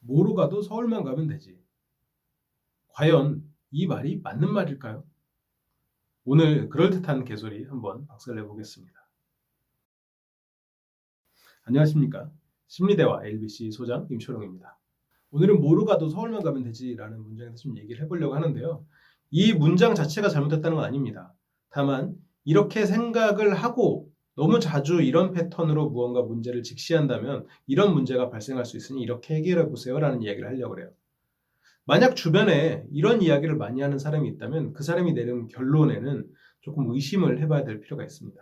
뭐로 가도 서울만 가면 되지. 과연 이 말이 맞는 말일까요? 오늘 그럴듯한 개소리 한번 박살내 보겠습니다. 안녕하십니까. 심리대화 LBC 소장 임초롱입니다. 오늘은 뭐로 가도 서울만 가면 되지라는 문장에서 좀 얘기를 해보려고 하는데요. 이 문장 자체가 잘못됐다는 건 아닙니다. 다만 이렇게 생각을 하고 너무 자주 이런 패턴으로 무언가 문제를 직시한다면 이런 문제가 발생할 수 있으니 이렇게 해결해 보세요라는 이야기를 하려고 해요. 만약 주변에 이런 이야기를 많이 하는 사람이 있다면 그 사람이 내린 결론에는 조금 의심을 해봐야 될 필요가 있습니다.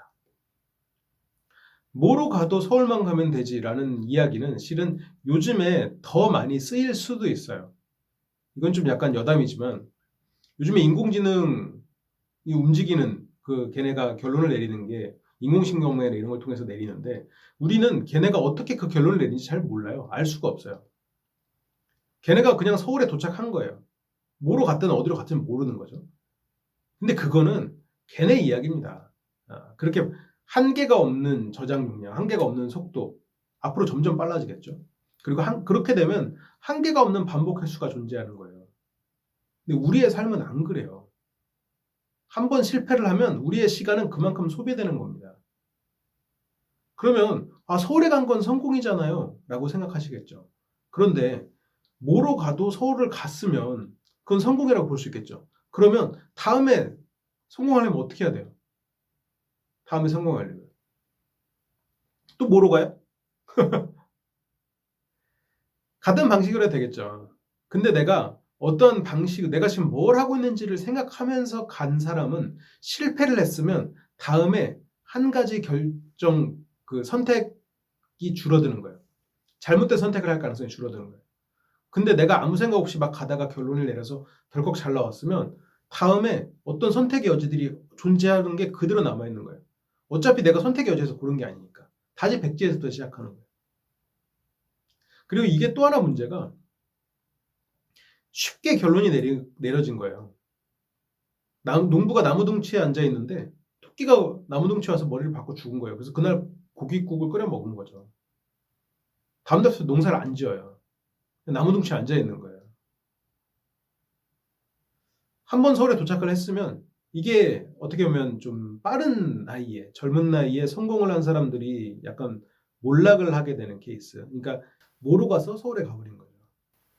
뭐로 가도 서울만 가면 되지라는 이야기는 실은 요즘에 더 많이 쓰일 수도 있어요. 이건 좀 약간 여담이지만 요즘에 인공지능이 움직이는 걔네가 결론을 내리는 게 인공신경망이나 이런 걸 통해서 내리는데 우리는 걔네가 어떻게 그 결론을 내리는지 잘 몰라요. 알 수가 없어요. 걔네가 그냥 서울에 도착한 거예요. 뭐로 갔든 어디로 갔든 모르는 거죠. 근데 그거는 걔네 이야기입니다. 그렇게 한계가 없는 저장 용량, 한계가 없는 속도, 앞으로 점점 빨라지겠죠. 그리고 그렇게 되면 한계가 없는 반복 횟수가 존재하는 거예요. 근데 우리의 삶은 안 그래요. 한 번 실패를 하면 우리의 시간은 그만큼 소비되는 겁니다. 그러면 서울에 간 건 성공이잖아요 라고 생각하시겠죠. 그런데 뭐로 가도 서울을 갔으면 그건 성공이라고 볼 수 있겠죠. 그러면 다음에 성공하려면 어떻게 해야 돼요? 다음에 성공하려면 또 뭐로 가요? 같은 방식으로 해도 되겠죠. 근데 내가 어떤 방식, 내가 지금 뭘 하고 있는지를 생각하면서 간 사람은 실패를 했으면 다음에 한 가지 선택이 줄어드는 거예요. 잘못된 선택을 할 가능성이 줄어드는 거예요. 근데 내가 아무 생각 없이 막 가다가 결론을 내려서 덜컥 잘 나왔으면 다음에 어떤 선택의 여지들이 존재하는 게 그대로 남아있는 거예요. 어차피 내가 선택의 여지에서 고른 게 아니니까. 다시 백지에서부터 시작하는 거예요. 그리고 이게 또 하나 문제가 쉽게 결론이 내려진 거예요. 농부가 나무둥치에 앉아있는데 토끼가 나무둥치 와서 머리를 박고 죽은 거예요. 그래서 그날 고깃국을 끓여 먹은 거죠. 다음 달부터 농사를 안 지어요. 나무둥치에 앉아있는 거예요. 한 번 서울에 도착을 했으면 이게 어떻게 보면 좀 빠른 나이에, 젊은 나이에 성공을 한 사람들이 약간 몰락을 하게 되는 케이스. 그러니까 모르고 가서 서울에 가버린 거예요.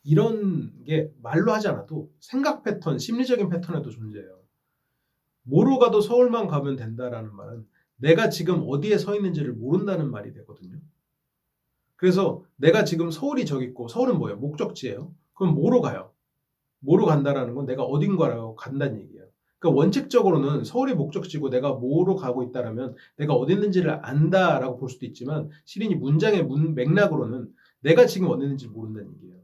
이런 게 말로 하지 않아도 생각 패턴, 심리적인 패턴에도 존재해요. 뭐로 가도 서울만 가면 된다라는 말은 내가 지금 어디에 서 있는지를 모른다는 말이 되거든요. 그래서 내가 지금 서울이 저기 있고 서울은 뭐예요? 목적지예요. 그럼 뭐로 가요? 뭐로 간다라는 건 내가 어딘가로 간다는 얘기예요. 그러니까 원칙적으로는 서울이 목적지고 내가 뭐로 가고 있다라면 내가 어디 있는지를 안다라고 볼 수도 있지만 실은 이 문장의 맥락으로는 내가 지금 어디 있는지 모른다는 얘기예요.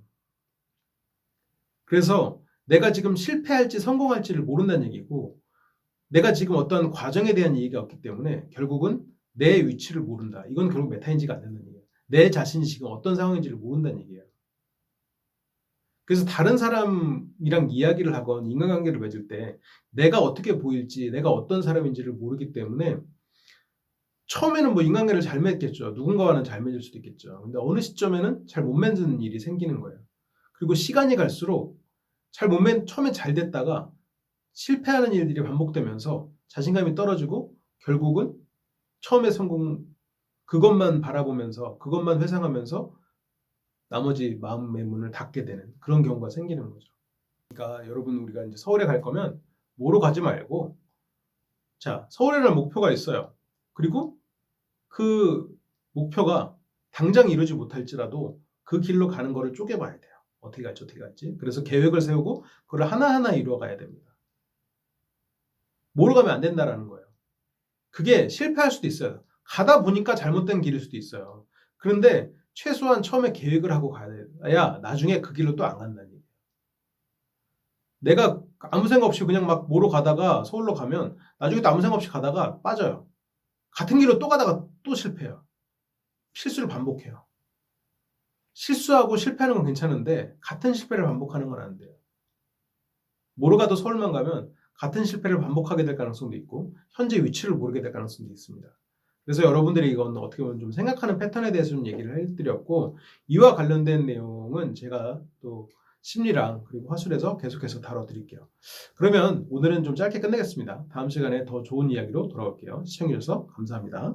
그래서 내가 지금 실패할지 성공할지를 모른다는 얘기고 내가 지금 어떤 과정에 대한 얘기가 없기 때문에 결국은 내 위치를 모른다. 이건 결국 메타인지가 안 된다는 얘기예요. 내 자신이 지금 어떤 상황인지를 모른다는 얘기예요. 그래서 다른 사람이랑 이야기를 하건 인간관계를 맺을 때 내가 어떻게 보일지, 내가 어떤 사람인지를 모르기 때문에 처음에는 뭐 인간관계를 잘 맺겠죠. 누군가와는 잘 맺을 수도 있겠죠. 근데 어느 시점에는 잘 못 맺는 일이 생기는 거예요. 그리고 시간이 갈수록 처음에 잘 됐다가 실패하는 일들이 반복되면서 자신감이 떨어지고 결국은 처음에 성공 그것만 바라보면서 그것만 회상하면서 나머지 마음의 문을 닫게 되는 그런 경우가 생기는 거죠. 그러니까 여러분 우리가 이제 서울에 갈 거면 뭐로 가지 말고 자 서울에는 목표가 있어요. 그리고 그 목표가 당장 이루지 못할지라도 그 길로 가는 거를 쪼개봐야 돼요. 어떻게 갈지 어떻게 갈지. 그래서 계획을 세우고 그걸 하나하나 이루어 가야 됩니다. 뭐로 가면 안 된다라는 거예요. 그게 실패할 수도 있어요. 가다 보니까 잘못된 길일 수도 있어요. 그런데 최소한 처음에 계획을 하고 가야 나중에 그 길로 또 안 간다는 얘기예요. 내가 아무 생각 없이 그냥 막 뭐로 가다가 서울로 가면 나중에 또 아무 생각 없이 가다가 빠져요. 같은 길로 또 가다가 또 실패해요. 실수를 반복해요. 실수하고 실패하는 건 괜찮은데 같은 실패를 반복하는 건 안 돼요. 뭐로 가도 서울만 가면 같은 실패를 반복하게 될 가능성도 있고 현재 위치를 모르게 될 가능성도 있습니다. 그래서 여러분들이 이건 어떻게 보면 좀 생각하는 패턴에 대해서 좀 얘기를 해드렸고, 이와 관련된 내용은 제가 또 심리랑 그리고 화술에서 계속해서 다뤄드릴게요. 그러면 오늘은 좀 짧게 끝내겠습니다. 다음 시간에 더 좋은 이야기로 돌아올게요. 시청해주셔서 감사합니다.